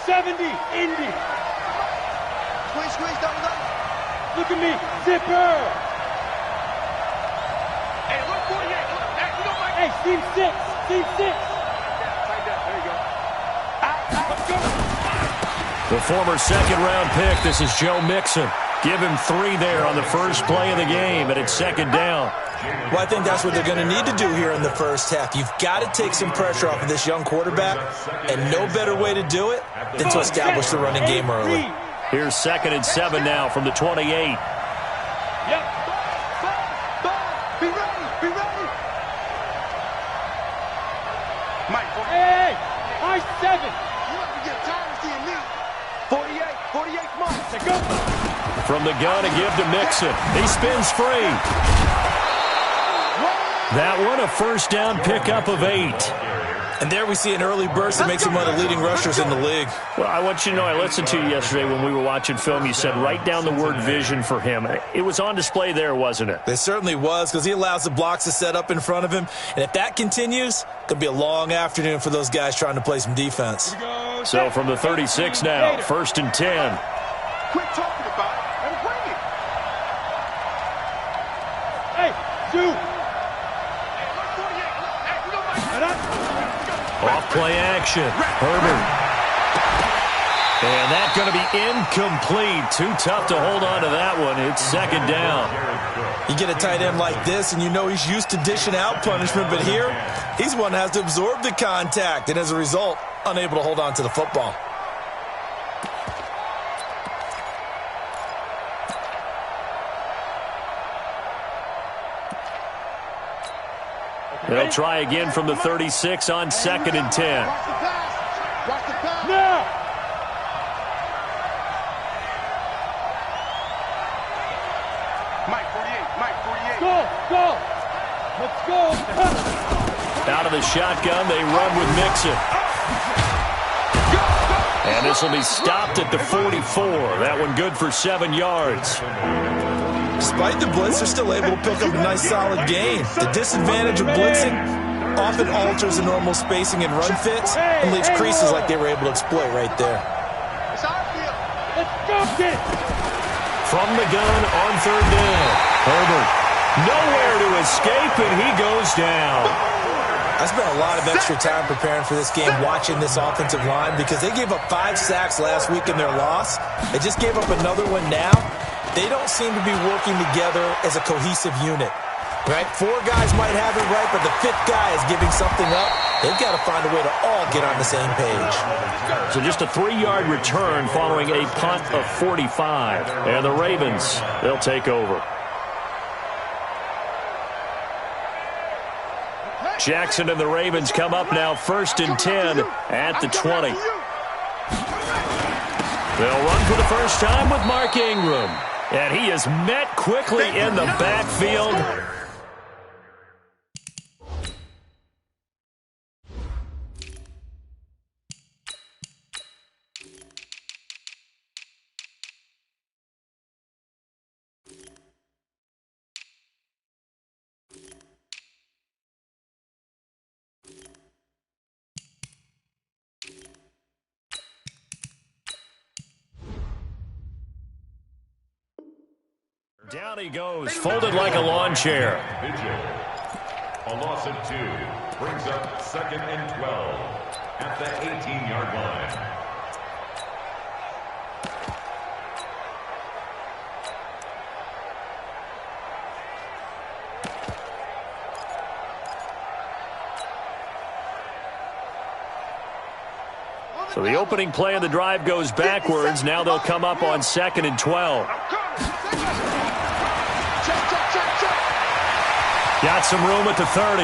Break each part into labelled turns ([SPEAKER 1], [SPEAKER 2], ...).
[SPEAKER 1] 70, Indy.
[SPEAKER 2] Squeeze, double.
[SPEAKER 1] Look at me, zipper.
[SPEAKER 2] Hey, look, 48, look. Hey, you don't like...
[SPEAKER 1] Hey, team 6.
[SPEAKER 2] Tight down, there you go. Let's go.
[SPEAKER 3] The former second-round pick, this is Joe Mixon. Give him 3 there on the first play of the game, and it's second down.
[SPEAKER 4] Well, I think that's what they're going to need to do here in the first half. You've got to take some pressure off of this young quarterback, and no better way to do it than to establish the running game early.
[SPEAKER 3] Here's 2nd and 7 now from the 28.
[SPEAKER 1] Yep.
[SPEAKER 2] Be ready. Mike,
[SPEAKER 1] Hey, high 7.
[SPEAKER 2] you have to get tired of seeing me. 48, come on.
[SPEAKER 1] Let's go.
[SPEAKER 3] From the gun to give to Mixon. He spins free. That one a first down pickup of 8.
[SPEAKER 4] And there we see an early burst that makes him one of the leading rushers in the league.
[SPEAKER 3] Well, I want you to know, I listened to you yesterday when we were watching film. You said write down the word vision for him. It was on display there, wasn't it?
[SPEAKER 4] It certainly was, because he allows the blocks to set up in front of him. And if that continues, it could be a long afternoon for those guys trying to play some defense.
[SPEAKER 3] So from the 36 now, 1st and 10.
[SPEAKER 2] Quit talking about it and bring it.
[SPEAKER 1] Hey, shoot.
[SPEAKER 2] Hey, look, 48, look. Hey, you don't like...
[SPEAKER 3] Off play action. Herbert. And that's going to be incomplete. Too tough to hold on to that one. It's second down.
[SPEAKER 4] You get a tight end like this, and you know he's used to dishing out punishment, but here, he's one that has to absorb the contact, and as a result, unable to hold on to the football.
[SPEAKER 3] They'll try again from the 36 on 2nd and 10.
[SPEAKER 2] Watch the pass.
[SPEAKER 1] Now.
[SPEAKER 2] Mike, 48.
[SPEAKER 1] Go. Let's go.
[SPEAKER 3] Out of the shotgun, they run with Mixon. And this will be stopped at the 44. That one good for 7 yards.
[SPEAKER 4] Despite the blitz, they're still able to pick up a nice solid gain. The disadvantage of blitzing often alters the normal spacing and run fits and leaves creases like they were able to exploit right there.
[SPEAKER 2] It's our field.
[SPEAKER 1] Let's go, kid.
[SPEAKER 3] From the gun on 3rd down. Herbert nowhere to escape, and he goes down.
[SPEAKER 4] I spent a lot of extra time preparing for this game, watching this offensive line, because they gave up 5 sacks last week in their loss. They just gave up another one now. They don't seem to be working together as a cohesive unit, right? 4 guys might have it right, but the 5th guy is giving something up. They've got to find a way to all get on the same page.
[SPEAKER 3] So just a 3-yard return following a punt of 45. And the Ravens, they'll take over. Jackson and the Ravens come up now 1st and 10 at the 20. They'll run for the first time with Mark Ingram. And he is met quickly in the backfield. Down he goes, folded like a lawn chair.
[SPEAKER 5] A loss of 2 brings up 2nd and 12 at the 18-yard line.
[SPEAKER 3] So the opening play of the drive goes backwards. Now they'll come up on 2nd and 12. Got some room at the 30.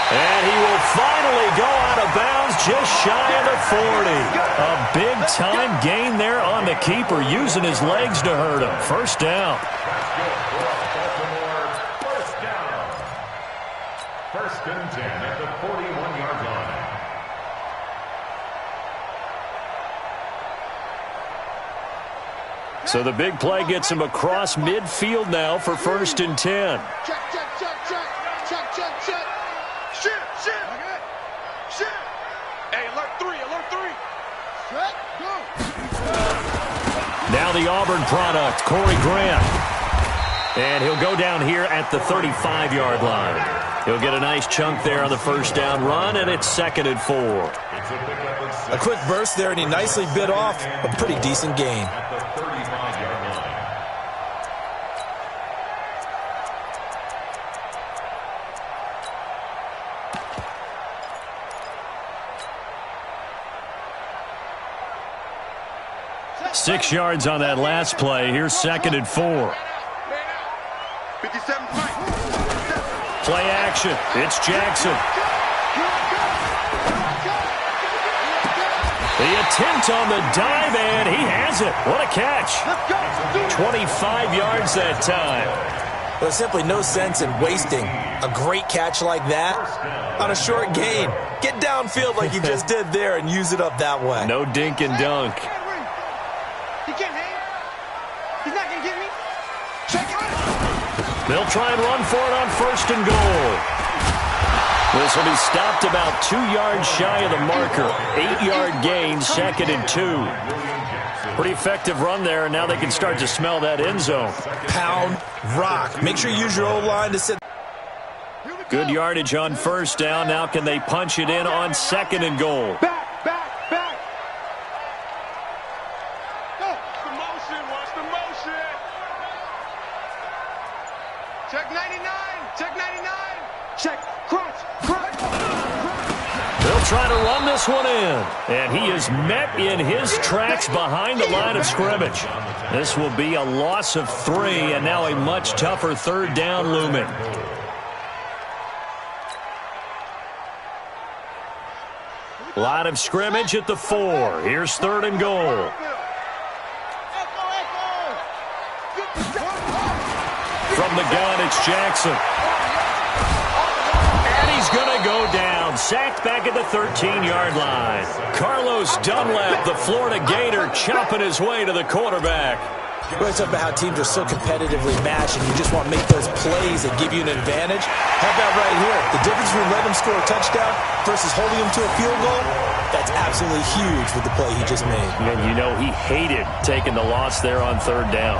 [SPEAKER 3] And he will finally go out of bounds just shy of the 40. A big-time gain there on the keeper, using his legs to hurt him. First down.
[SPEAKER 5] First down. 1st and 10 at the 41-yard line.
[SPEAKER 3] So the big play gets him across midfield now for 1st and 10.
[SPEAKER 2] Check. Hey, alert 3, alert 3.
[SPEAKER 1] Set, go.
[SPEAKER 3] Now the Auburn product, Corey Grant. And he'll go down here at the 35-yard line. He'll get a nice chunk there on the first down run, and it's 2nd and 4.
[SPEAKER 4] A quick burst there, and he nicely bit off a pretty decent gain.
[SPEAKER 5] At the 35-yard line.
[SPEAKER 3] Six yards on that last play. Here's 2nd and 4.
[SPEAKER 2] 57 fight.
[SPEAKER 3] Play action. It's Jackson. The attempt on the dive, and he has it. What a catch. 25 yards that time.
[SPEAKER 4] There's simply no sense in wasting a great catch like that on a short gain. Get downfield like you just did there and use it up that way.
[SPEAKER 3] No dink and dunk.
[SPEAKER 2] He can't hang. He's not going to get me. Check it.
[SPEAKER 3] They'll try and run for it on 1st and goal. This will be stopped about 2 yards shy of the marker. 8-yard gain, 2nd and 2. Pretty effective run there, and now they can start to smell that end zone.
[SPEAKER 4] Pound, rock. Make sure you use your O-line to sit.
[SPEAKER 3] Good yardage on 1st down. Now can they punch it in on 2nd and goal?
[SPEAKER 2] Back. Watch the motion. Check 99. Check, crunch.
[SPEAKER 3] They'll try to run this one in. And he is met in his tracks behind the line of scrimmage. This will be a loss of 3, and now a much tougher 3rd down looming. Line of scrimmage at the 4. Here's 3rd and goal. From the gun, it's Jackson. And he's going to go down. Sacked back at the 13-yard line. Carlos Dunlap, the Florida Gator, chopping his way to the quarterback.
[SPEAKER 4] We always talk about how teams are so competitively matched and you just want to make those plays that give you an advantage. How about right here? The difference between letting him score a touchdown versus holding him to a field goal, that's absolutely huge with the play he just made.
[SPEAKER 3] And you know he hated taking the loss there on 3rd down.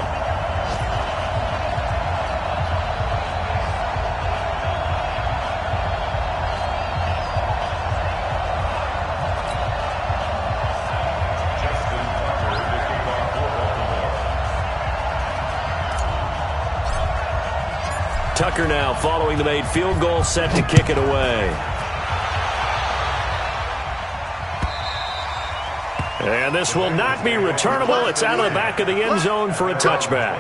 [SPEAKER 3] Tucker now following the made field goal, set to kick it away. And this will not be returnable. It's out of the back of the end zone for a touchback.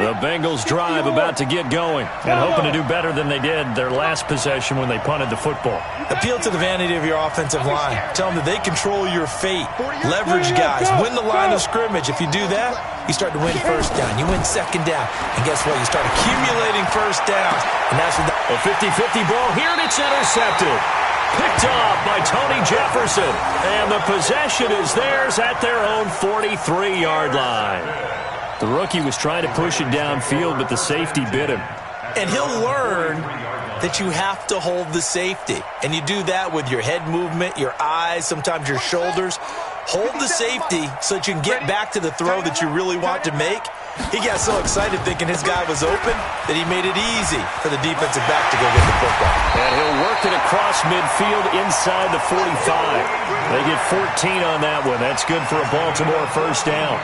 [SPEAKER 3] The Bengals drive about to get going and hoping to do better than they did their last possession when they punted the football.
[SPEAKER 4] Appeal to the vanity of your offensive line. Tell them that they control your fate. Leverage guys. Win the line of scrimmage. If you do that, you start to win 1st down. You win 2nd down. And guess what? You start accumulating 1st downs. And that's what
[SPEAKER 3] a 50-50 ball here, and it's intercepted. Picked off by Tony Jefferson. And the possession is theirs at their own 43-yard line. The rookie was trying to push it downfield, but the safety bit him.
[SPEAKER 4] And he'll learn that you have to hold the safety. And you do that with your head movement, your eyes, sometimes your shoulders. Hold the safety so that you can get back to the throw that you really want to make. He got so excited thinking his guy was open that he made it easy for the defensive back to go get the football.
[SPEAKER 3] And he'll work it across midfield inside the 45. They get 14 on that one. That's good for a Baltimore 1st down.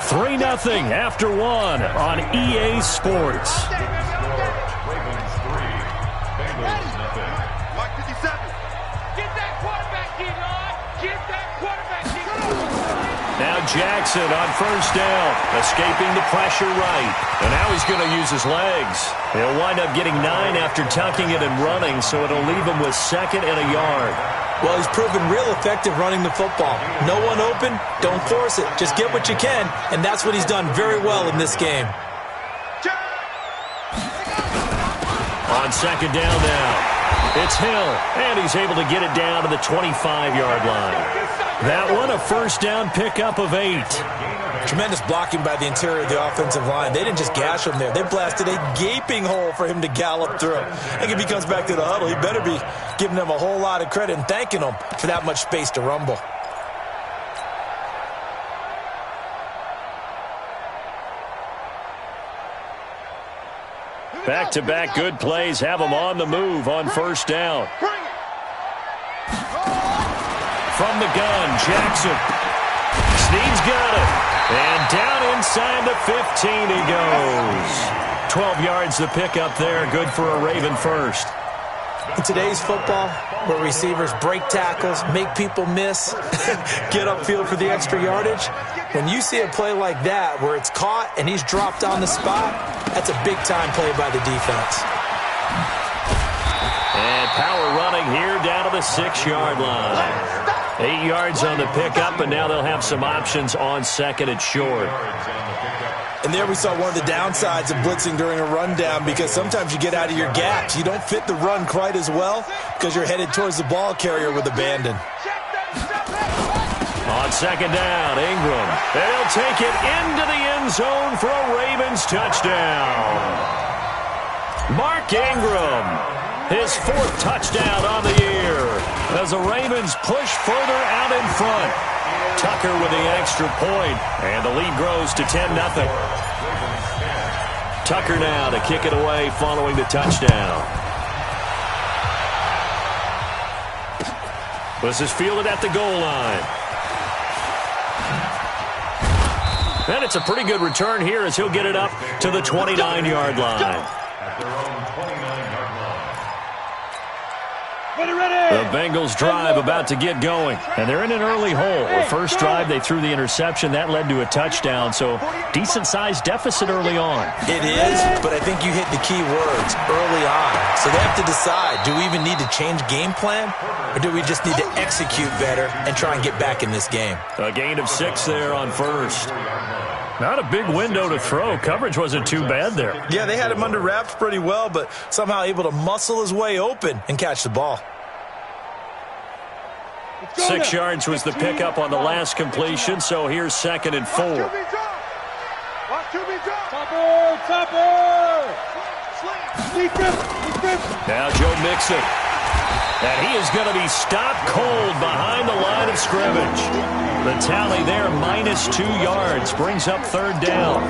[SPEAKER 3] 3-0 after 1 on EA Sports.
[SPEAKER 5] Ravens 3, Bengals nothing.
[SPEAKER 2] Mark 57. Get that quarterback, D-Rod. Get that quarterback, D-Rod.
[SPEAKER 3] Now Jackson on first down, escaping the pressure right. And now he's going to use his legs. He'll wind up getting 9 after tucking it and running, so it'll leave him with 2nd and a yard.
[SPEAKER 4] Well, he's proven real effective running the football. No one open, don't force it. Just get what you can, and that's what he's done very well in this game.
[SPEAKER 3] On 2nd down now, it's Hill, and he's able to get it down to the 25-yard line. That one, a first down pickup of 8.
[SPEAKER 4] Tremendous blocking by the interior of the offensive line. They didn't just gash him there. They blasted a gaping hole for him to gallop through. I think if he comes back to the huddle, he better be giving them a whole lot of credit and thanking them for that much space to rumble.
[SPEAKER 3] Back-to-back good plays have him on the move on first down. From the gun, Jackson. Snead's got it. And down inside the 15 he goes. 12 yards the pickup there. Good for a Raven first.
[SPEAKER 4] In today's football, where receivers break tackles, make people miss, get upfield for the extra yardage, when you see a play like that where it's caught and he's dropped on the spot, that's a big-time play by the defense.
[SPEAKER 3] And power running here down to the 6-yard line. 8 yards on the pickup, and now they'll have some options on 2nd and short.
[SPEAKER 4] And there we saw one of the downsides of blitzing during a rundown, because sometimes you get out of your gaps. You don't fit the run quite as well because you're headed towards the ball carrier with abandon.
[SPEAKER 3] On 2nd down, Ingram. They'll take it into the end zone for a Ravens touchdown. Mark Ingram. His 4th touchdown on the year as the Ravens push further out in front. Tucker with the extra point, and the lead grows to 10-0. Tucker now to kick it away following the touchdown. This is fielded at the goal line. And it's a pretty good return here as he'll get it up to the 29-yard line. The Bengals drive about to get going, and they're in an early hole. The first drive, they threw the interception. That led to a touchdown, so decent-sized deficit early on.
[SPEAKER 4] It is, but I think you hit the key words, early on. So they have to decide, do we even need to change game plan, or do we just need to execute better and try and get back in this game?
[SPEAKER 3] A gain of 6 there on first. Not a big window to throw. Coverage wasn't too bad there.
[SPEAKER 4] Yeah, they had him under wraps pretty well, but somehow able to muscle his way open and catch the ball.
[SPEAKER 3] 6 yards was the pickup on the last completion, so here's 2nd and 4. Now Joe Mixon. And he is going to be stopped cold behind the line of scrimmage. The tally there, -2 yards, brings up 3rd down.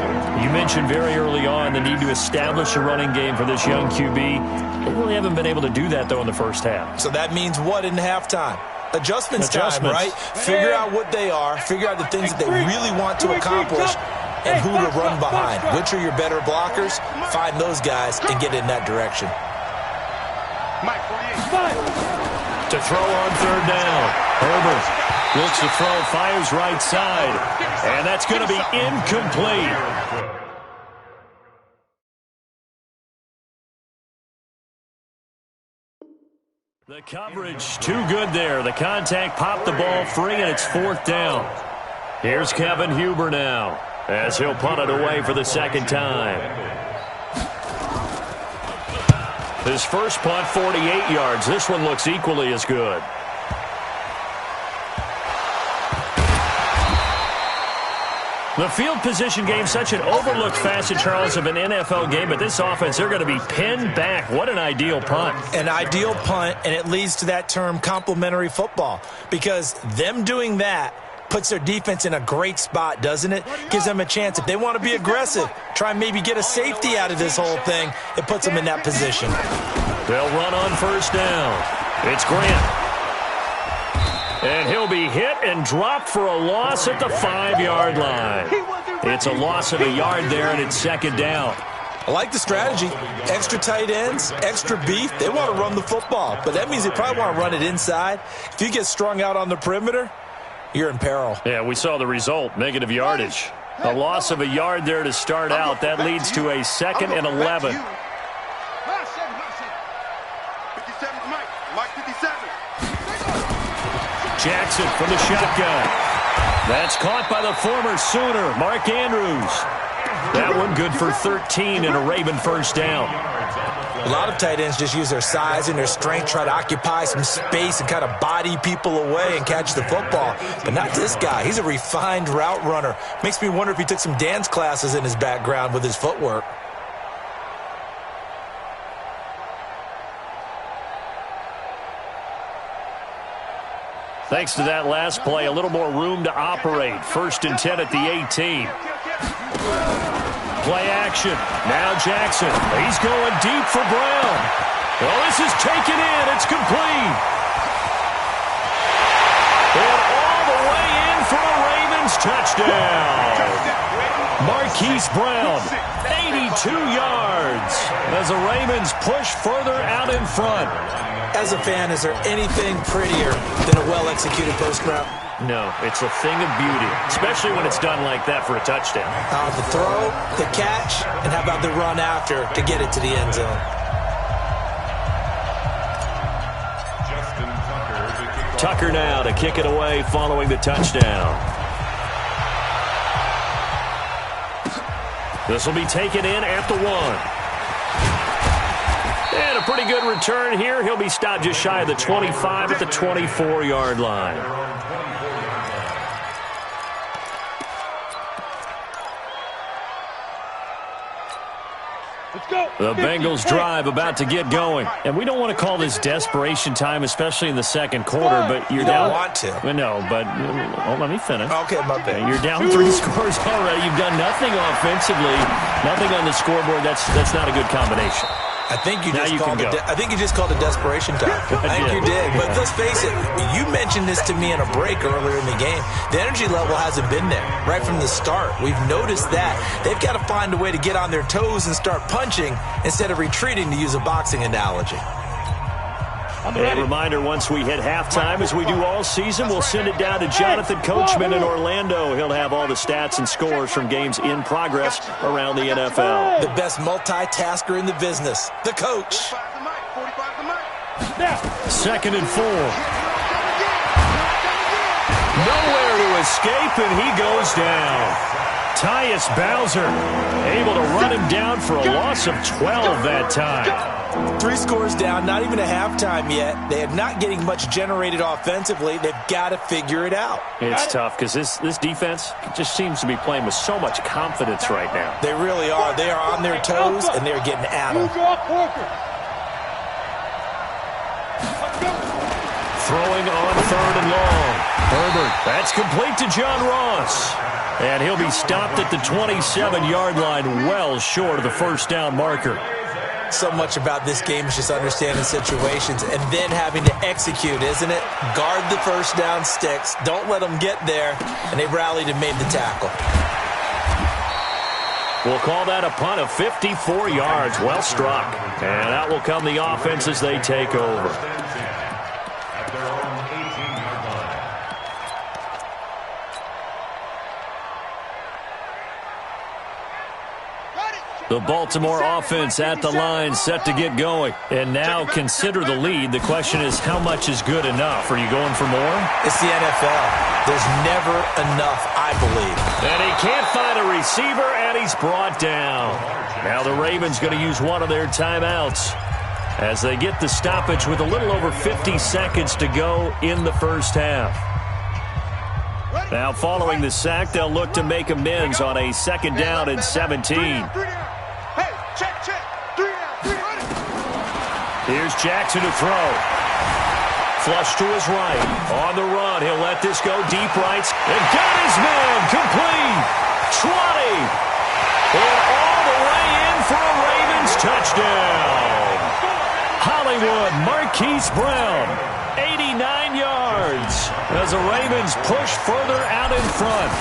[SPEAKER 3] You mentioned very early on the need to establish a running game for this young QB. They really haven't been able to do that, though, in the first half.
[SPEAKER 4] So that means what in halftime? Adjustments time, right? Figure out what they are, figure out the things that they really want to accomplish, and who to run behind. Which are your better blockers? Find those guys and get in that direction.
[SPEAKER 3] To throw on 3rd down. Herbert looks to throw, fires right side, and that's going to be incomplete. The coverage too good there. The contact popped the ball free, and it's 4th down. Here's Kevin Huber now as he'll punt it away for the 2nd time. His first punt, 48 yards. This one looks equally as good. The field position game, such an overlooked facet, Charles, of an NFL game, but this offense, they're going to be pinned back. What an ideal punt.
[SPEAKER 4] An ideal punt, and it leads to that term complementary football, because them doing that puts their defense in a great spot, doesn't it? Gives them a chance. If they want to be aggressive, try and maybe get a safety out of this whole thing, it puts them in that position.
[SPEAKER 3] They'll run on 1st down. It's Grant. And he'll be hit and dropped for a loss at the 5-yard line. It's a loss of a yard there, and it's 2nd down.
[SPEAKER 4] I like the strategy. Extra tight ends, extra beef. They want to run the football, but that means they probably want to run it inside. If you get strung out on the perimeter, you're in peril.
[SPEAKER 3] Yeah, we saw the result, negative yardage. A loss of a yard there to start out. That leads to a 2nd and 11.
[SPEAKER 2] 57, Mike 57.
[SPEAKER 3] Jackson from the shotgun. That's caught by the former Sooner, Mark Andrews. That one good for 13 and a Raven first down.
[SPEAKER 4] A lot of tight ends just use their size and their strength, try to occupy some space and kind of body people away and catch the football. But not this guy. He's a refined route runner. Makes me wonder if he took some dance classes in his background with his footwork.
[SPEAKER 3] Thanks to that last play, a little more room to operate. 1st and 10 at the 18. Play action. Now Jackson. He's going deep for Brown. Well, this is taken in. It's complete. And all the way in for a Ravens touchdown. Marquise Brown, 82 yards as the Ravens push further out in front.
[SPEAKER 4] As a fan, is there anything prettier than a well-executed post route?
[SPEAKER 3] No, it's a thing of beauty, especially when it's done like that for a touchdown.
[SPEAKER 4] The throw, the catch, and how about the run after to get it to the end zone?
[SPEAKER 3] Tucker now to kick it away following the touchdown. This will be taken in at the 1. And a pretty good return here. He'll be stopped just shy of the 25 at the 24-yard line.
[SPEAKER 1] Let's go.
[SPEAKER 3] The Bengals drive about to get going. And we don't want to call this desperation time, especially in the second quarter, but you're down.
[SPEAKER 4] You don't want to.
[SPEAKER 3] No, but let me finish.
[SPEAKER 4] Okay, my bad.
[SPEAKER 3] You're down 3 scores already. You've done nothing offensively, nothing on the scoreboard. That's not a good combination.
[SPEAKER 4] I think you
[SPEAKER 3] just
[SPEAKER 4] called it desperation time. I think you did. But let's face it, you mentioned this to me in a break earlier in the game. The energy level hasn't been there right from the start. We've noticed that. They've got to find a way to get on their toes and start punching instead of retreating, to use a boxing analogy.
[SPEAKER 3] A reminder, once we hit halftime, as we do all season, we'll send it down to Jonathan Coachman in Orlando. He'll have all the stats and scores from games in progress around the NFL.
[SPEAKER 4] The best multitasker in the business, the coach.
[SPEAKER 3] 2nd and 4. Nowhere to escape, and he goes down. Tyus Bowser able to run him down for a loss of 12 that time.
[SPEAKER 4] 3 scores down, not even a halftime yet. They are not getting much generated offensively. They've got to figure it out.
[SPEAKER 3] It's tough because this defense just seems to be playing with so much confidence right now.
[SPEAKER 4] They really are. They are on their toes, and they're getting at them.
[SPEAKER 3] Throwing on 3rd and long. Herbert, that's complete to John Ross. And he'll be stopped at the 27-yard line, well short of the first down marker.
[SPEAKER 4] So much about this game is just understanding situations and then having to execute, isn't it? Guard the first down sticks. Don't let them get there. And they rallied and made the tackle.
[SPEAKER 3] We'll call that a punt of 54 yards. Well struck. And out will come the offense as they take over. The Baltimore offense at the line, set to get going. And now consider the lead. The question is, how much is good enough? Are you going for more?
[SPEAKER 4] It's the NFL. There's never enough, I believe.
[SPEAKER 3] And he can't find a receiver, and he's brought down. Now the Ravens going to use one of their timeouts as they get the stoppage with a little over 50 seconds to go in the first half. Now following the sack, they'll look to make amends on a 2nd down and 17. Here's Jackson to throw. Flush to his right. On the run, he'll let this go deep right. And got his man complete. 20. And all the way in for a Ravens touchdown. Hollywood Marquise Brown, 89 yards as the Ravens push further out in front.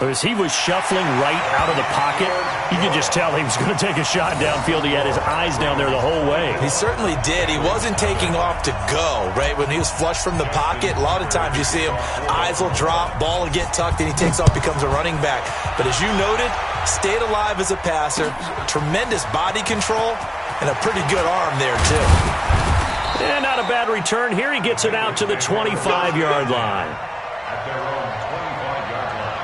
[SPEAKER 3] As he was shuffling right out of the pocket, you could just tell he was going to take a shot downfield. He had his eyes down there the whole way.
[SPEAKER 4] He certainly did. He wasn't taking off to go, right? When he was flush from the pocket, a lot of times you see him, eyes will drop, ball will get tucked, and he takes off, becomes a running back. But as you noted, stayed alive as a passer, tremendous body control, and a pretty good arm there, too.
[SPEAKER 3] And not a bad return. Here he gets it out to the 25-yard line.
[SPEAKER 5] At their own 25-yard line.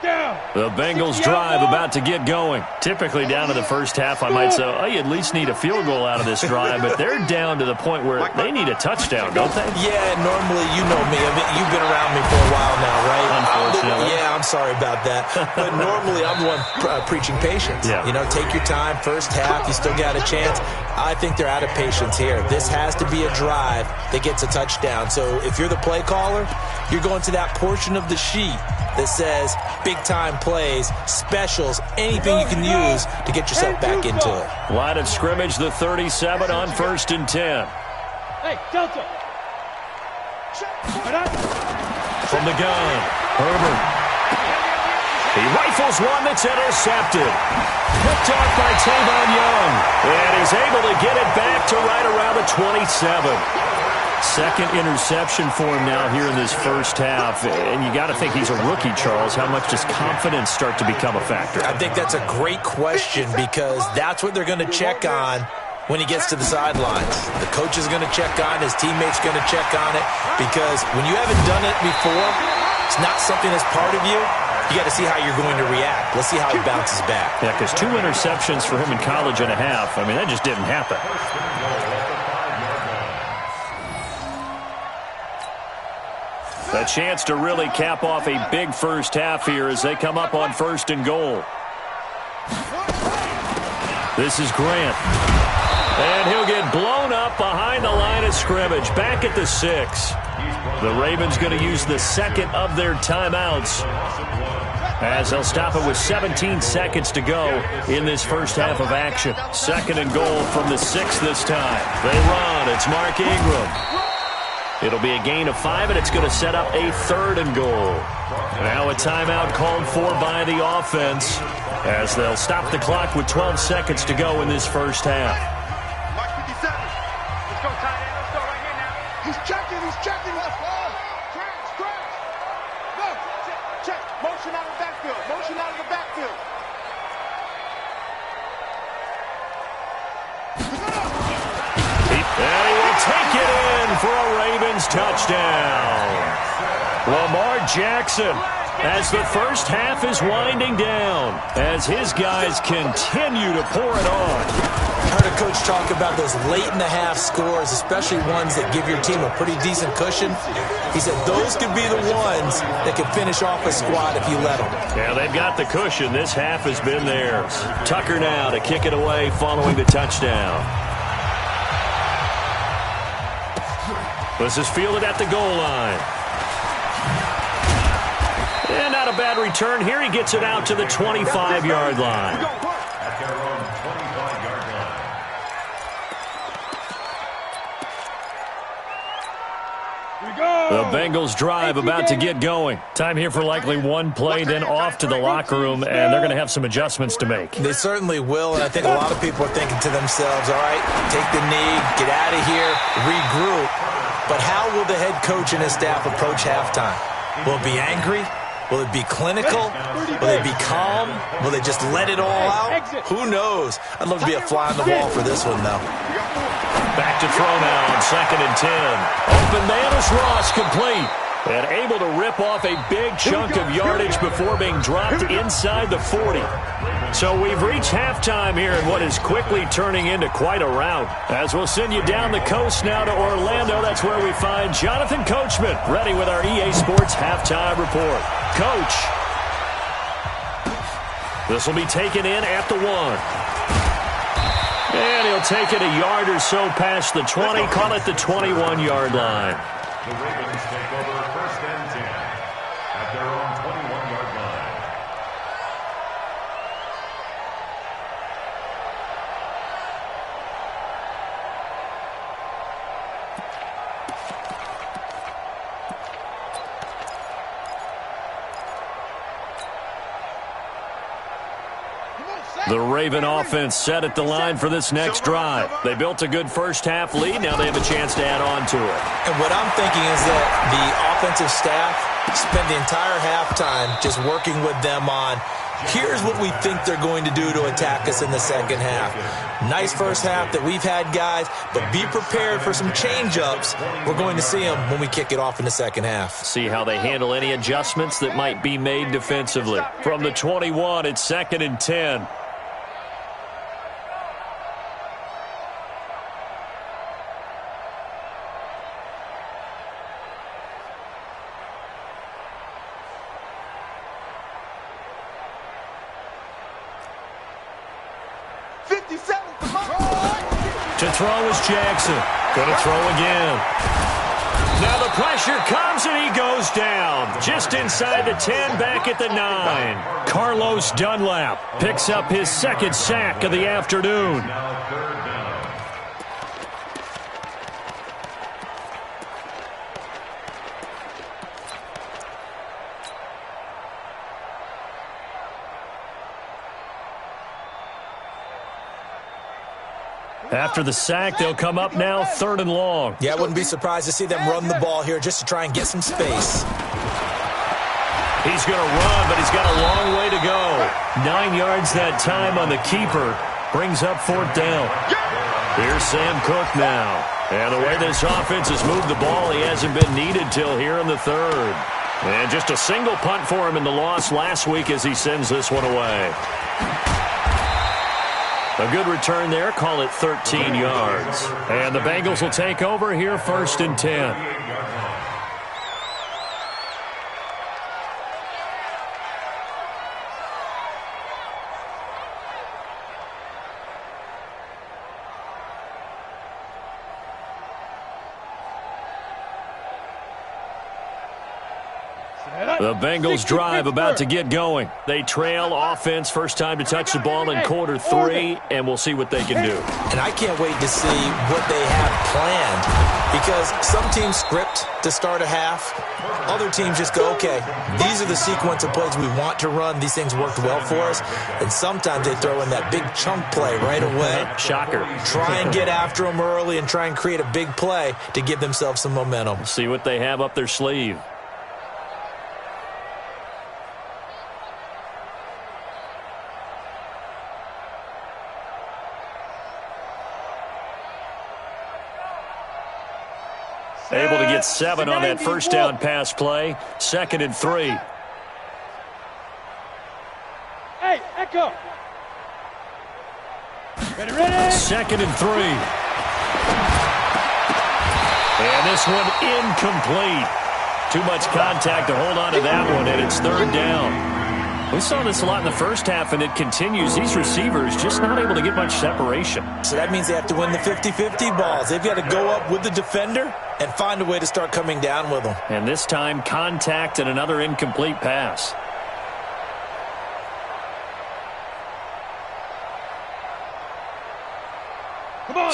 [SPEAKER 1] Down.
[SPEAKER 3] The Bengals drive about to get going. Typically down to the first half, I might say, oh, you at least need a field goal out of this drive, but they're down to the point where they need a touchdown, don't they?
[SPEAKER 4] Yeah, normally, you know me. I mean, you've been around me for a while now, right?
[SPEAKER 3] Unfortunately.
[SPEAKER 4] Yeah, I'm sorry about that. But normally, I'm the one preaching patience.
[SPEAKER 3] Yeah.
[SPEAKER 4] You know, take your time. First half, you still got a chance. I think they're out of patience here. This has to be a drive that gets a touchdown. So if you're the play caller, you're going to that portion of the sheet that says big-time plays, specials, anything you can use to get yourself back into it.
[SPEAKER 3] Line of scrimmage, the 37 on 1st and 10.
[SPEAKER 1] Hey, Delta.
[SPEAKER 3] From the gun, Herbert. He rifles one that's intercepted. Picked off by Tavon Young. And he's able to get it back to right around the 27. Second interception for him now here in this first half. And you got to think he's a rookie, Charles. How much does confidence start to become a factor?
[SPEAKER 4] I think that's a great question because that's what they're going to check on when he gets to the sidelines. The coach is going to check on, his teammates going to check on it, because when you haven't done it before, it's not something that's part of you. You got to see how you're going to react. Let's see how he bounces back.
[SPEAKER 3] Yeah, because 2 interceptions for him in college and a half. I mean, that just didn't happen. A chance to really cap off a big first half here as they come up on 1st and goal. This is Grant. And he'll get blown up behind the line of scrimmage. Back at the 6. The Ravens going to use the second of their timeouts as they'll stop it with 17 seconds to go in this first half of action. 2nd and goal from the 6 this time. They run. It's Mark Ingram. It'll be a gain of 5, and it's going to set up a 3rd and goal. Now a timeout called for by the offense as they'll stop the clock with 12 seconds to go in this first half.
[SPEAKER 2] Mark 57. Let's go, tight end. Let's go right here now. He's checking. Let's go. Crash. Go. Check. Motion out of the backfield.
[SPEAKER 3] And he will take it in for a Ravens touchdown. Lamar Jackson, as the first half is winding down, as his guys continue to pour it on.
[SPEAKER 4] I heard a coach talk about those late-in-the-half scores, especially ones that give your team a pretty decent cushion. He said those could be the ones that could finish off a squad if you let them.
[SPEAKER 3] Yeah, they've got the cushion. This half has been theirs. Tucker now to kick it away following the touchdown. This is fielded at the goal line. And not a bad return. Here he gets it out to the 25-yard line.
[SPEAKER 5] At their own 25-yard line.
[SPEAKER 1] Here we go.
[SPEAKER 3] The Bengals drive about to get going. Time here for likely one play, then off to the locker room, and they're going to have some adjustments to make.
[SPEAKER 4] They certainly will, and I think a lot of people are thinking to themselves, all right, take the knee, get out of here, regroup. But how will the head coach and his staff approach halftime? Will it be angry? Will it be clinical? Will they be calm? Will they just let it all out? Who knows? I'd love to be a fly on the wall for this one, though.
[SPEAKER 3] Back to throw now on 2nd and 10. Open man is Ross, complete. And able to rip off a big chunk of yardage before being dropped inside the 40. So we've reached halftime here in what is quickly turning into quite a rout. As we'll send you down the coast now to Orlando, that's where we find Jonathan Coachman, ready with our EA Sports Halftime Report. Coach. This will be taken in at the 1. And he'll take it a yard or so past the 20, call it the 21-yard line.
[SPEAKER 5] The Ravens take over 1st and 10 at their own 21-yard
[SPEAKER 3] The Raven offense set at the line for this next drive. They built a good first-half lead. Now they have a chance to add on to it.
[SPEAKER 4] And what I'm thinking is that the offensive staff spent the entire halftime just working with them on, here's what we think they're going to do to attack us in the second half. Nice first half that we've had, guys, but be prepared for some change-ups. We're going to see them when we kick it off in the second half.
[SPEAKER 3] See how they handle any adjustments that might be made defensively. From the 21, it's 2nd and 10. To throw is Jackson. Going to throw again. Now the pressure comes and he goes down. Just inside the 10, back at the 9. Carlos Dunlap picks up his second sack of the afternoon. After the sack, they'll come up now 3rd and long.
[SPEAKER 4] Yeah, I wouldn't be surprised to see them run the ball here just to try and get some space.
[SPEAKER 3] He's going to run, but he's got a long way to go. 9 yards that time on the keeper. Brings up 4th down. Here's Sam Cook now. And the way this offense has moved the ball, he hasn't been needed till here in the 3rd. And just a single punt for him in the loss last week as he sends this one away. A good return there. Call it 13 yards. And the Bengals will take over here 1st and 10. The Bengals drive about to get going. They trail offense, first time to touch the ball in quarter 3, and we'll see what they can do.
[SPEAKER 4] And I can't wait to see what they have planned, because some teams script to start a half. Other teams just go, okay, these are the sequence of plays we want to run. These things worked well for us. And sometimes they throw in that big chunk play right away.
[SPEAKER 3] Shocker.
[SPEAKER 4] Try and get after them early and try and create a big play to give themselves some momentum.
[SPEAKER 3] See what they have up their sleeve. Able to get 7 on that first down pass play. 2nd and 3.
[SPEAKER 1] Hey, Echo. Ready.
[SPEAKER 3] 2nd and 3. And this one incomplete. Too much contact to hold on to that one, and it's 3rd down. We saw this a lot in the first half, and it continues. These receivers just not able to get much separation.
[SPEAKER 4] So that means they have to win the 50-50 balls. They've got to go up with the defender and find a way to start coming down with them.
[SPEAKER 3] And this time, contact and another incomplete pass.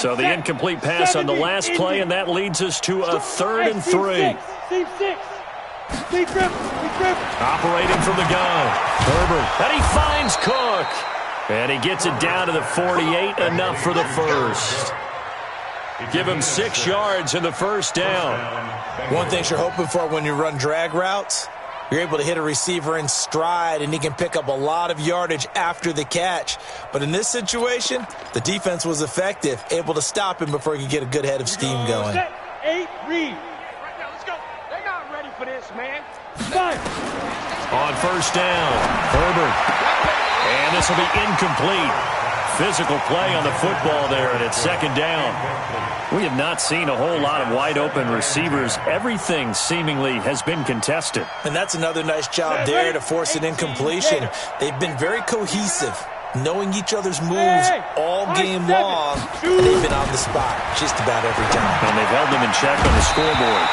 [SPEAKER 3] So the incomplete pass on the last play, and that leads us to a 3rd and 3.
[SPEAKER 1] Team 6. Deep grip.
[SPEAKER 3] Operating from the gun. Herbert. And he finds Cook. And he gets it down to the 48. Enough for the first. Give him 6 yards in the first down.
[SPEAKER 4] One thing you're hoping for when you run drag routes, you're able to hit a receiver in stride, and he can pick up a lot of yardage after the catch. But in this situation, the defense was effective, able to stop him before he could get a good head of steam going.
[SPEAKER 1] 8, read.
[SPEAKER 2] For this, man.
[SPEAKER 3] On first down, Herbert. And this will be incomplete. Physical play on the football there, and it's 2nd down. We have not seen a whole lot of wide-open receivers. Everything seemingly has been contested.
[SPEAKER 4] And that's another nice job there to force an incompletion. They've been very cohesive, knowing each other's moves all game long, and they've been on the spot just about every time.
[SPEAKER 3] And they've held them in check on the scoreboard.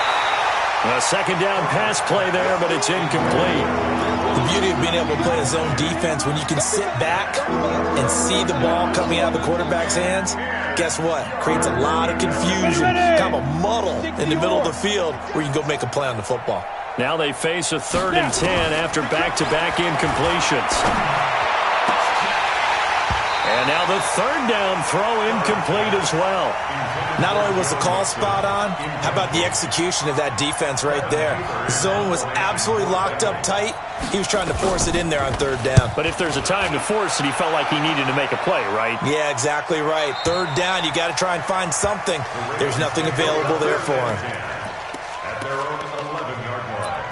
[SPEAKER 3] A 2nd down pass play there, but it's incomplete.
[SPEAKER 4] The beauty of being able to play a zone defense, when you can sit back and see the ball coming out of the quarterback's hands, guess what? Creates a lot of confusion, kind of a muddle in the middle of the field where you can go make a play on the football.
[SPEAKER 3] Now they face a 3rd and 10 after back-to-back incompletions. And now the third down throw incomplete as well.
[SPEAKER 4] Not only was the call spot on, how about the execution of that defense right there? The zone was absolutely locked up tight. He was trying to force it in there on third down.
[SPEAKER 3] But if there's a time to force it, he felt like he needed to make a play, right?
[SPEAKER 4] Yeah, exactly right. Third down, you got to try and find something. There's nothing available there for him.
[SPEAKER 5] At their own 11-yard line.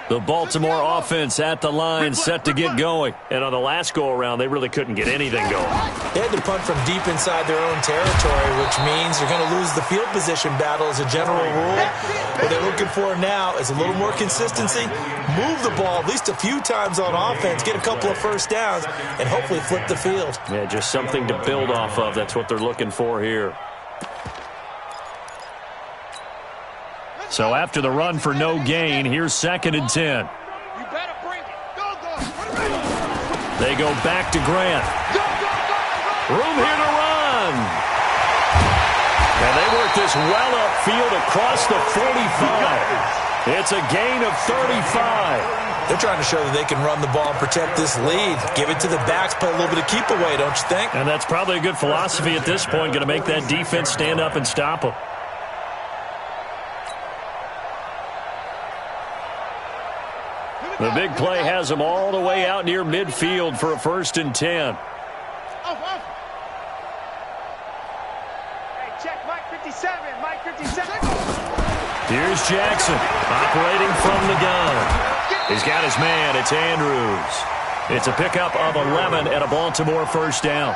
[SPEAKER 3] The Baltimore offense at the line, set to get going. And on the last go-around, they really couldn't get anything going.
[SPEAKER 4] They had to punt from deep inside their own territory, which means you're going to lose the field position battle as a general rule. What they're looking for now is a little more consistency, move the ball at least a few times on offense, get a couple of first downs, and hopefully flip the field.
[SPEAKER 3] Yeah, just something to build off of. That's what they're looking for here. So after the run for no gain, here's 2nd and 10.
[SPEAKER 2] You better bring it. Go.
[SPEAKER 3] They go back to Grant. Room here to run. And they work this well upfield across the 45. It's a gain of 35.
[SPEAKER 4] They're trying to show that they can run the ball and protect this lead. Give it to the backs, play a little bit of keep away, don't you think?
[SPEAKER 3] And that's probably a good philosophy at this point, going to make that defense stand up and stop them. The big play has them all the way out near midfield for a 1st and 10.
[SPEAKER 2] Hey, check Mike 57. Mike 57.
[SPEAKER 3] Here's Jackson operating from the gun. He's got his man. It's Andrews. It's a pickup of 11 and a Baltimore 1st down.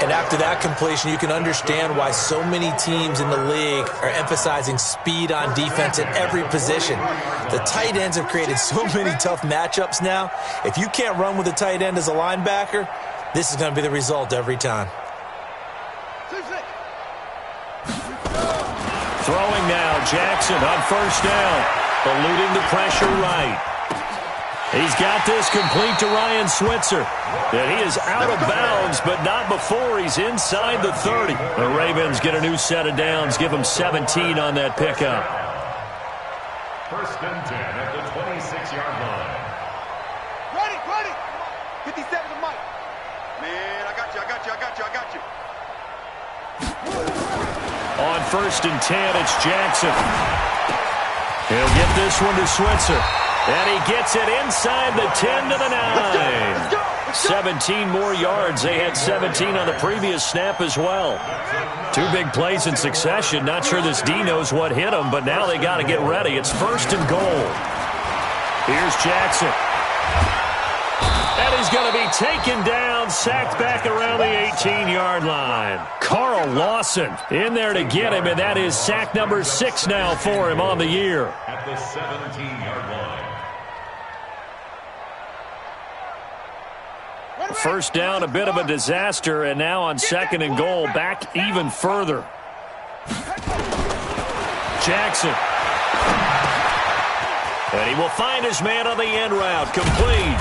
[SPEAKER 4] And after that completion, you can understand why so many teams in the league are emphasizing speed on defense at every position. The tight ends have created so many tough matchups now. If you can't run with a tight end as a linebacker, this is going to be the result every time.
[SPEAKER 3] Throwing now, Jackson on 1st down. Eluding the pressure right. He's got this complete to Ryan Switzer. And he is out of bounds, but not before he's inside the 30. The Ravens get a new set of downs, give them 17 on that pickup.
[SPEAKER 5] 1st and 10 at the 26-yard line.
[SPEAKER 2] Ready. 57 to Mike. Man, I got you.
[SPEAKER 3] On 1st and 10, it's Jackson. He'll get this one to Switzer. And he gets it inside the 10 to the 9. 17 more yards. They had 17 on the previous snap as well. 2 big plays in succession. Not sure this D knows what hit him, but now they got to get ready. It's 1st and goal. Here's Jackson. And he's going to be taken down, sacked back around the 18-yard line. Carl Lawson in there to get him, and that is sack number 6 now for him on the year.
[SPEAKER 5] At the 17-yard line.
[SPEAKER 3] 1st down, a bit of a disaster, and now on 2nd and goal, back even further. Jackson. And he will find his man on the end route, complete.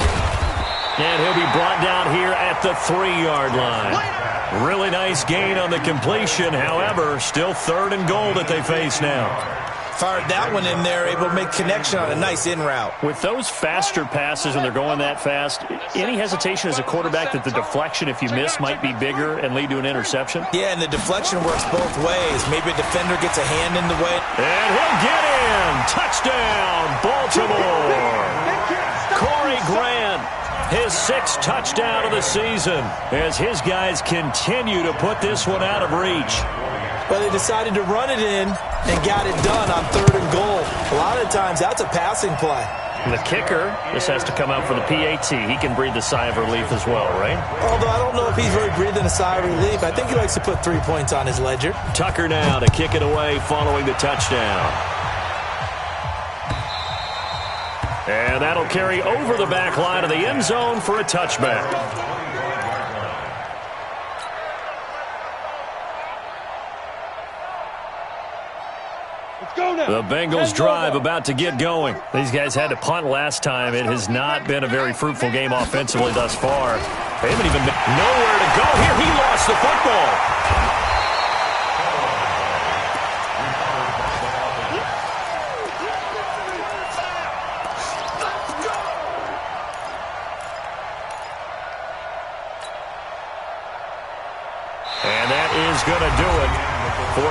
[SPEAKER 3] And he'll be brought down here at the 3-yard line. Really nice gain on the completion, however, still 3rd and goal that they face now.
[SPEAKER 4] Fired that one in there, able to make connection on a nice in route.
[SPEAKER 3] With those faster passes when they're going that fast, any hesitation as a quarterback that the deflection, if you miss, might be bigger and lead to an interception?
[SPEAKER 4] Yeah, and the deflection works both ways. Maybe a defender gets a hand in the way.
[SPEAKER 3] And he'll get in. Touchdown, Baltimore. Corey Grant, his 6th touchdown of the season, as his guys continue to put this one out of reach.
[SPEAKER 4] Well, they decided to run it in and got it done on 3rd and goal. A lot of times, that's a passing play.
[SPEAKER 3] And the kicker, this has to come out for the PAT. He can breathe a sigh of relief as well, right?
[SPEAKER 4] Although I don't know if he's really breathing a sigh of relief. I think he likes to put 3 points on his ledger.
[SPEAKER 3] Tucker now to kick it away following the touchdown. And that'll carry over the back line of the end zone for a touchback. The Bengals drive about to get going. These guys had to punt last time. It has not been a very fruitful game offensively thus far. They haven't even been nowhere to go here. He lost the football.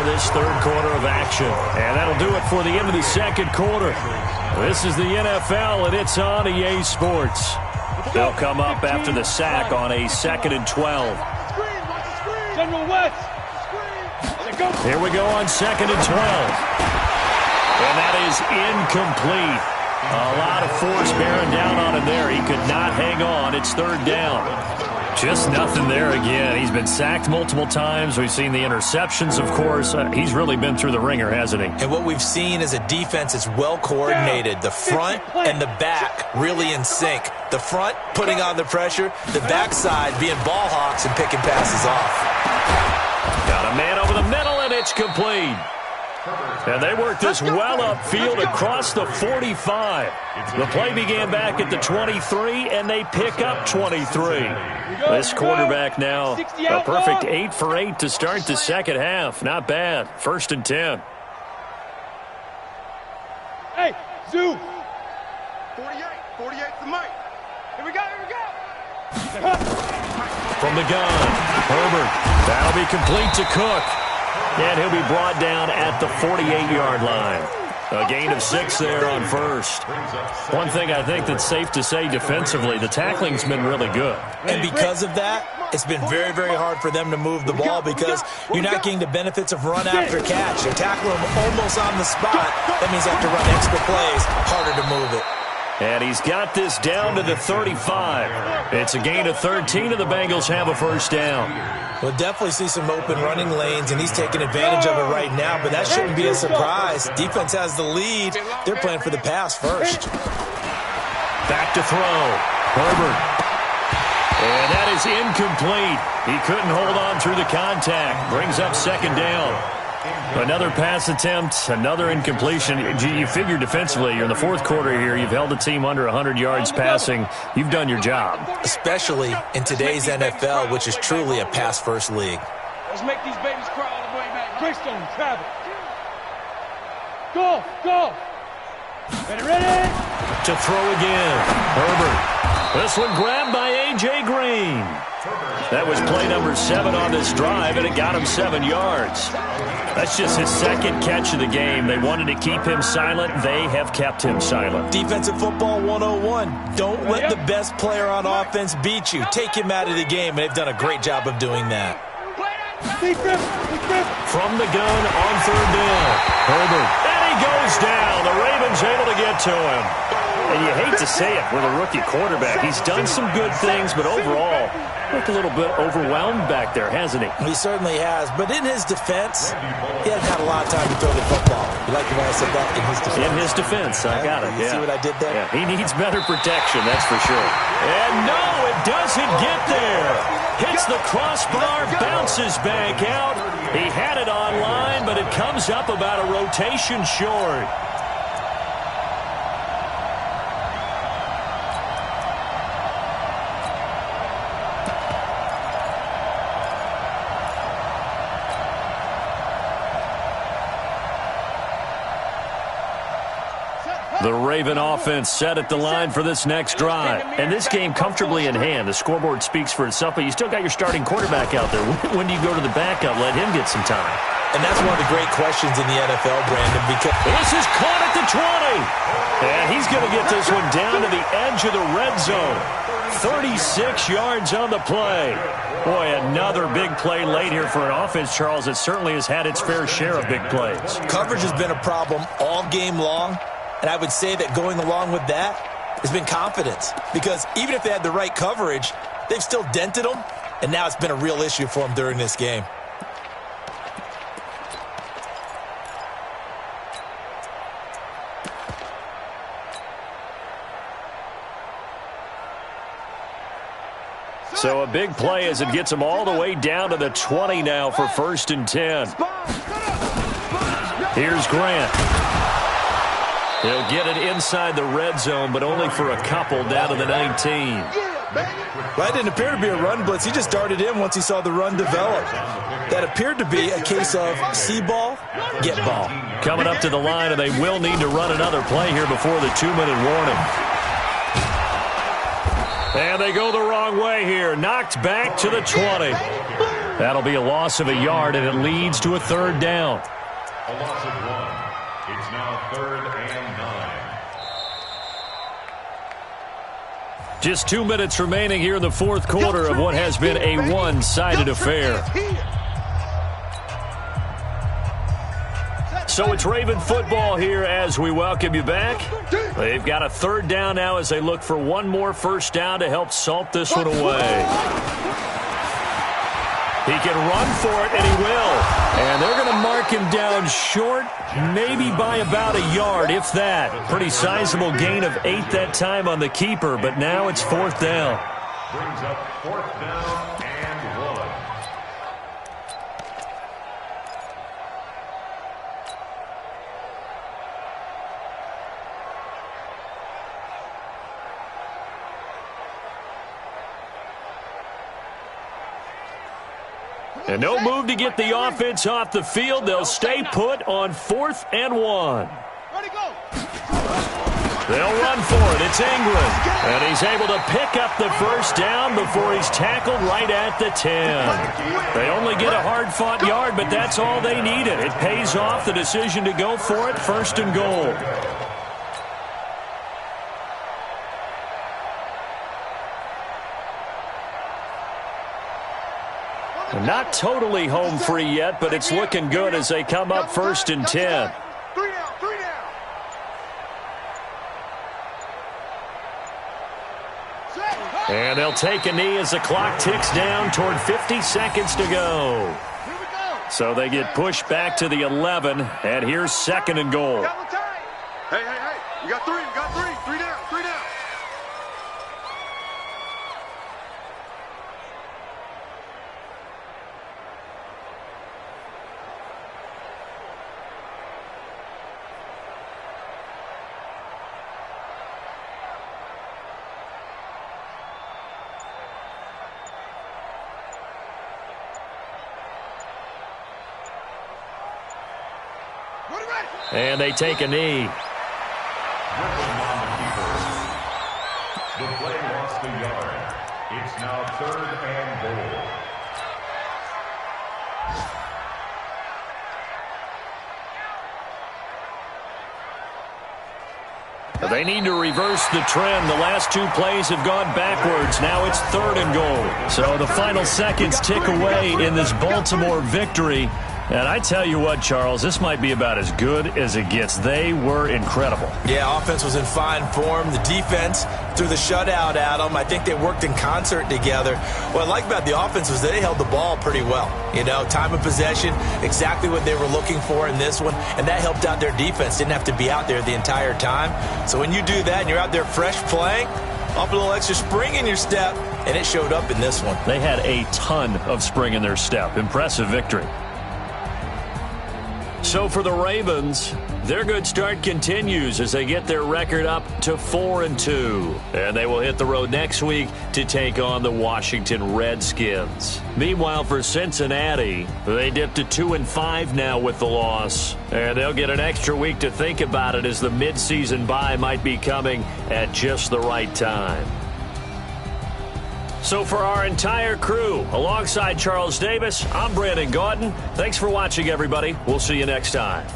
[SPEAKER 3] for this third quarter of action. And that'll do it for the end of the second quarter. This is the NFL, and it's on EA Sports. They'll come up after the sack on a 2nd and 12.
[SPEAKER 1] General West.
[SPEAKER 3] Here we go on 2nd and 12. And that is incomplete. A lot of force bearing down on him there. He could not hang on. It's 3rd down. Just nothing there again. He's been sacked multiple times. We've seen the interceptions, of course. He's really been through the ringer, hasn't he? And
[SPEAKER 4] what we've seen is a defense that's well coordinated. The front and the back really in sync. The front putting on the pressure. The backside being ball hawks and picking passes off.
[SPEAKER 3] Got a man over the middle, and it's complete. And they work this well upfield across the 45. The play began back at the 23, and they pick up 23. This quarterback now a perfect 8 for 8 to start the second half. Not bad. 1st and 10.
[SPEAKER 1] Hey, Zoo.
[SPEAKER 2] 48 to Mike. Here we go.
[SPEAKER 3] From the gun, Herbert. That'll be complete to Cook. And he'll be brought down at the 48-yard line. A gain of 6 there on 1st. One thing I think that's safe to say defensively, the tackling's been really good.
[SPEAKER 4] And because of that, it's been very, very hard for them to move the ball because you're not getting the benefits of run after catch. They're tackling them almost on the spot. That means they have to run extra plays, harder to move it.
[SPEAKER 3] And he's got this down to the 35. It's a gain of 13, and the Bengals have a 1st down.
[SPEAKER 4] We'll definitely see some open running lanes, and he's taking advantage of it right now, but that shouldn't be a surprise. Defense has the lead. They're playing for the pass first.
[SPEAKER 3] Back to throw. Herbert. And that is incomplete. He couldn't hold on through the contact. Brings up 2nd down. Another pass attempt, another incompletion. You figure defensively, you're in the 4th quarter here. You've held the team under 100 yards passing. You've done your job.
[SPEAKER 4] Especially in today's NFL, which is truly a pass-first league.
[SPEAKER 1] Let's make these babies cry all the way back. Greystone, travel. Go. Ready?
[SPEAKER 3] To throw again. Herbert. This one grabbed by A.J. Green. That was play number 7 on this drive, and it got him 7 yards. That's just his 2nd catch of the game. They wanted to keep him silent. They have kept him silent.
[SPEAKER 4] Defensive football 101. Don't let the best player on offense beat you. Take him out of the game, and they've done a great job of doing that.
[SPEAKER 3] From the gun on 3rd down. Herbert. And he goes down. The Ravens able to get to him. And you hate to say it with a rookie quarterback. He's done some good things, but overall, looked a little bit overwhelmed back there, hasn't he?
[SPEAKER 4] He certainly has. But in his defense, he hasn't had a lot of time to throw the football. You like the way I said that? In his defense.
[SPEAKER 3] In his defense. I got it.
[SPEAKER 4] You see what I did there?
[SPEAKER 3] Yeah, he needs better protection, that's for sure. And no, it doesn't get there. Hits the crossbar, bounces back out. He had it on line, but it comes up about a rotation short. The Raven offense set at the line for this next drive. And this game comfortably in hand. The scoreboard speaks for itself, but you still got your starting quarterback out there. When do you go to the backup? Let him get some time.
[SPEAKER 4] And that's one of the great questions in the NFL, Brandon, because
[SPEAKER 3] this is caught at the 20. And he's going to get this one down to the edge of the red zone. 36 yards on the play. Boy, another big play late here for an offense, Charles, that certainly has had its fair share of big plays.
[SPEAKER 4] Coverage has been a problem all game long. And I would say that going along with that has been confidence. Because even if they had the right coverage, they've still dented them. And now it's been a real issue for them during this game.
[SPEAKER 3] So a big play as it gets them all the way down to the 20 now for 1st and 10. Here's Grant. He'll get it inside the red zone, but only for a couple down to the 19.
[SPEAKER 4] Well, it didn't appear to be a run blitz. He just darted in once he saw the run develop. That appeared to be a case of see ball, get ball.
[SPEAKER 3] Coming up to the line, and they will need to run another play here before the 2-minute warning. And they go the wrong way here. Knocked back to the 20. That'll be a loss of a yard, and it leads to a third down.
[SPEAKER 5] A loss of 1. It's now 3rd and 9.
[SPEAKER 3] Just 2 minutes remaining here in the fourth quarter of what has been a one-sided affair. So it's Raven football here as we welcome you back. They've got a third down now as they look for one more first down to help salt this one away. He can run for it, and he will. And they're going to mark him down short, maybe by about a yard, if that. Pretty sizable gain of 8 that time on the keeper, but now it's 4th down.
[SPEAKER 5] Brings up 4th down and 1.
[SPEAKER 3] And no move to get the offense off the field. They'll stay put on 4th and 1. They'll run for it. It's England. And he's able to pick up the first down before he's tackled right at the 10. They only get a hard-fought yard, but that's all they needed. It pays off the decision to go for it, 1st and goal. Not totally home free yet, but it's looking good as they come up 1st and 10.
[SPEAKER 2] 3 down, 3 down.
[SPEAKER 3] And they'll take a knee as the clock ticks down toward 50 seconds to go. So they get pushed back to the 11, and here's 2nd and goal.
[SPEAKER 2] Hey, hey, hey, you got 3, you got 3. 3 down, 3 down.
[SPEAKER 3] And they take a knee.
[SPEAKER 5] The play lost a yard. It's now 3rd and goal.
[SPEAKER 3] They need to reverse the trend. The last 2 plays have gone backwards. Now it's 3rd and goal. So the final seconds tick away in this Baltimore victory. And I tell you what, Charles, this might be about as good as it gets. They were incredible.
[SPEAKER 4] Yeah, offense was in fine form. The defense threw the shutout at them. I think they worked in concert together. What I like about the offense was they held the ball pretty well. You know, time of possession, exactly what they were looking for in this one, and that helped out their defense. Didn't have to be out there the entire time. So when you do that and you're out there fresh playing, up a little extra spring in your step, and it showed up in this one.
[SPEAKER 3] They had a ton of spring in their step. Impressive victory. So for the Ravens, their good start continues as they get their record up to 4-2. And they will hit the road next week to take on the Washington Redskins. Meanwhile, for Cincinnati, they dipped to 2-5 now with the loss. And they'll get an extra week to think about it as the midseason bye might be coming at just the right time. So for our entire crew, alongside Charles Davis, I'm Brandon Gaudin. Thanks for watching, everybody. We'll see you next time.